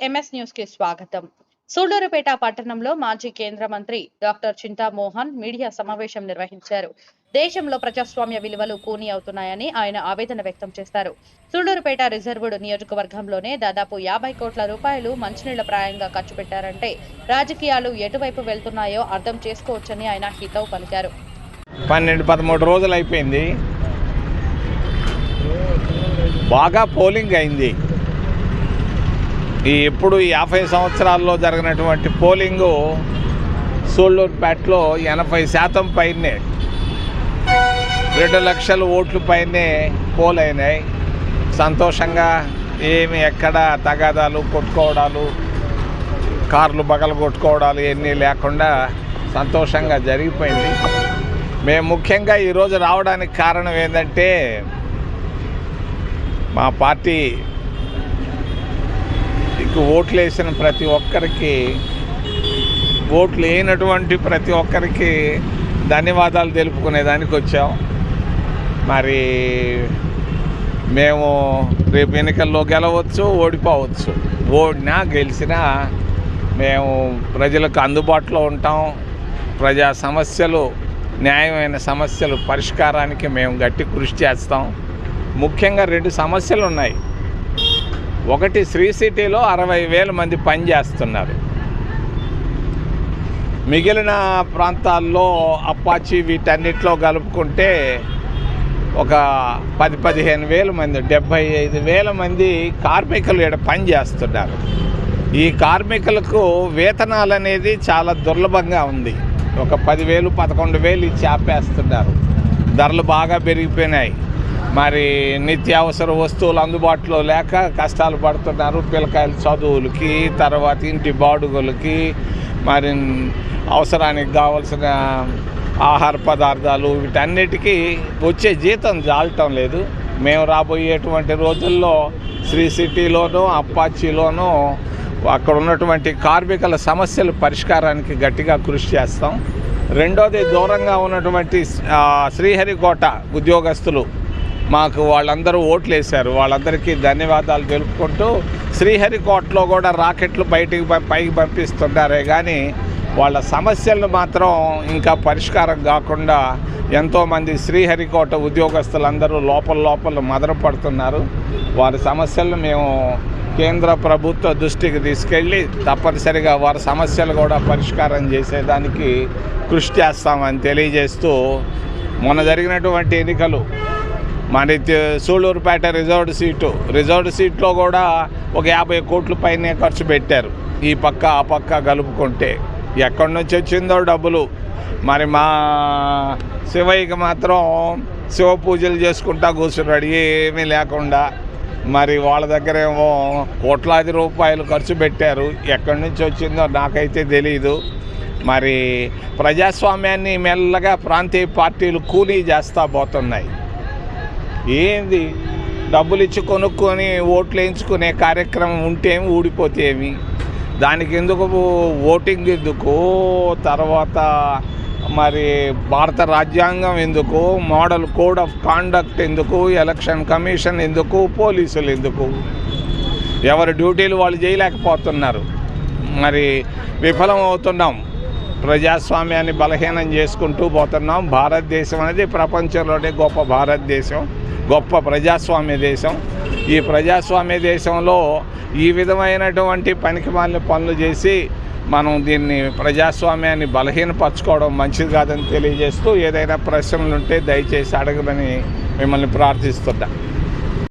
MS news కి స్వాగతం. సూళ్లూరుపేట పట్టణంలో మాజీ కేంద్ర మంత్రి డాక్టర్ చింతామోహన్ మీడియా సమావేశం నిర్వహించారు. దేశంలో ప్రజాస్వామ్య విలువలు కూని అవుతున్నాయని ఆయన ఆవేదన వ్యక్తం చేశారు. సూళ్లూరుపేట రిజర్వ్డ్ నియోజకవర్గంలోనే దాదాపు 50 కోట్ల రూపాయలు మంచినీళ్ల ప్రాయంగా ఖర్చు పెట్టారంటే రాజకీయాలు ఎటువైపు వెళ్తున్నాయో అర్థం చేసుకోవచ్చని ఆయన హితవు పలికారు. 12-13 రోజులు అయిపోయింది. బాగా పోలింగ్ అయింది. ఎప్పుడు 50 సంవత్సరాల్లో జరిగినటువంటి పోలింగు సూళ్లూరుపేటలో 80% పైనే, 2 లక్షల ఓట్లు పైనే పోల్ అయినాయి. సంతోషంగా ఏమి ఎక్కడ తగాదాలు కొట్టుకోవడాలు, కార్లు బగలు కొట్టుకోవడాలు ఇవన్నీ లేకుండా సంతోషంగా జరిగిపోయింది. మేము ముఖ్యంగా ఈరోజు రావడానికి కారణం ఏంటంటే మా పార్టీ ఓట్లు వేసిన ప్రతి ఒక్కరికి, ఓట్లు వేయనటువంటి ప్రతి ఒక్కరికి ధన్యవాదాలు తెలుపుకునేదానికి వచ్చాం. మరి మేము రేపు ఎన్నికల్లో గెలవచ్చు, ఓడిపోవచ్చు. ఓడినా గెలిచినా మేము ప్రజలకు అందుబాటులో ఉంటాం. ప్రజా సమస్యలు, న్యాయమైన సమస్యలు పరిష్కారానికి మేము గట్టి కృషి చేస్తాం. ముఖ్యంగా 2 సమస్యలు ఉన్నాయి. ఒకటి, శ్రీ సిటీలో 60,000 మంది పనిచేస్తున్నారు. మిగిలిన ప్రాంతాల్లో అప్పాచి వీటన్నిటిలో కలుపుకుంటే ఒక 10-15,000 మంది, 75,000 మంది కార్మికులు ఇక్కడ పనిచేస్తున్నారు. ఈ కార్మికులకు వేతనాలు అనేది చాలా దుర్లభంగా ఉంది. ఒక 10,000, 11,000 ఇచ్చి ఆపేస్తున్నారు. ధరలు బాగా పెరిగిపోయినాయి. మరి నిత్యావసర వస్తువులు అందుబాటులో లేక కష్టాలు పడుతున్నారు. పిల్లకాయల చదువులకి, తర్వాత ఇంటి బాడుగులకి, మరి అవసరానికి కావాల్సిన ఆహార పదార్థాలు వీటన్నిటికీ వచ్చే జీతం జాలటం లేదు. మేము రాబోయేటువంటి రోజుల్లో శ్రీ సిటీలోనూ అప్పాచిలోనూ అక్కడ ఉన్నటువంటి కార్మికుల సమస్యల పరిష్కారానికి గట్టిగా కృషి చేస్తాం. రెండోది, దూరంగా ఉన్నటువంటి శ్రీహరికోట ఉద్యోగస్తులు మాకు వాళ్ళందరూ ఓట్లు వేశారు. వాళ్ళందరికీ ధన్యవాదాలు తెలుపుకుంటూ, శ్రీహరికోటలో కూడా రాకెట్లు పైకి పంపిస్తున్నారే కానీ వాళ్ళ సమస్యలను మాత్రం ఇంకా పరిష్కారం కాకుండా ఎంతోమంది శ్రీహరికోట ఉద్యోగస్తులందరూ లోపల మదనపడుతున్నారు. వారి సమస్యలను మేము కేంద్ర ప్రభుత్వ దృష్టికి తీసుకెళ్ళి తప్పనిసరిగా వారి సమస్యలు కూడా పరిష్కారం చేసేదానికి కృషి చేస్తామని తెలియజేస్తూ, మొన్న జరిగినటువంటి ఎన్నికలు మన సూళ్లూరుపేట రిజర్వ్డ్ సీట్లో కూడా ఒక 50 కోట్ల పైనే ఖర్చు పెట్టారు. ఈ పక్క ఆ పక్క కలుపుకుంటే ఎక్కడి నుంచి వచ్చిందో డబ్బులు. మరి మా శివయ్యకి మాత్రం శివ పూజలు చేసుకుంటా కూర్చున్నాడు ఏమీ లేకుండా. మరి వాళ్ళ దగ్గర ఏమో కోట్లాది రూపాయలు ఖర్చు పెట్టారు. ఎక్కడి నుంచి వచ్చిందో నాకైతే తెలీదు. మరి ప్రజాస్వామ్యాన్ని మెల్లగా ప్రాంతీయ పార్టీలు కూలీ చేస్తూ పోతున్నాయి. ఏంది, డబ్బులు ఇచ్చి కొనుక్కొని ఓట్లు వేయించుకునే కార్యక్రమం ఉంటేమి, ఊడిపోతే ఏమి, దానికి ఎందుకు ఓటింగ్ ఎందుకు, తర్వాత మరి భారత రాజ్యాంగం ఎందుకు, మోడల్ కోడ్ ఆఫ్ కాండక్ట్ ఎందుకు, ఎలక్షన్ కమిషన్ ఎందుకు, పోలీసులు ఎందుకు, ఎవరి డ్యూటీలు వాళ్ళు చేయలేకపోతున్నారు. మరి విఫలం అవుతున్నాం. ప్రజాస్వామ్యాన్ని బలహీనం చేసుకుంటూ పోతున్నాం. భారతదేశం అనేది ప్రపంచంలోనే గొప్ప ప్రజాస్వామ్య దేశం. ఈ ప్రజాస్వామ్య దేశంలో ఈ విధమైనటువంటి పనికిమాలిన పనులు చేసి మనం దీన్ని ప్రజాస్వామ్యాన్ని బలహీనపరచుకోవడం మంచిది కాదని తెలియజేస్తూ, ఏదైనా ప్రశ్నలు ఉంటే దయచేసి అడగమని మిమ్మల్ని ప్రార్థిస్తున్నా.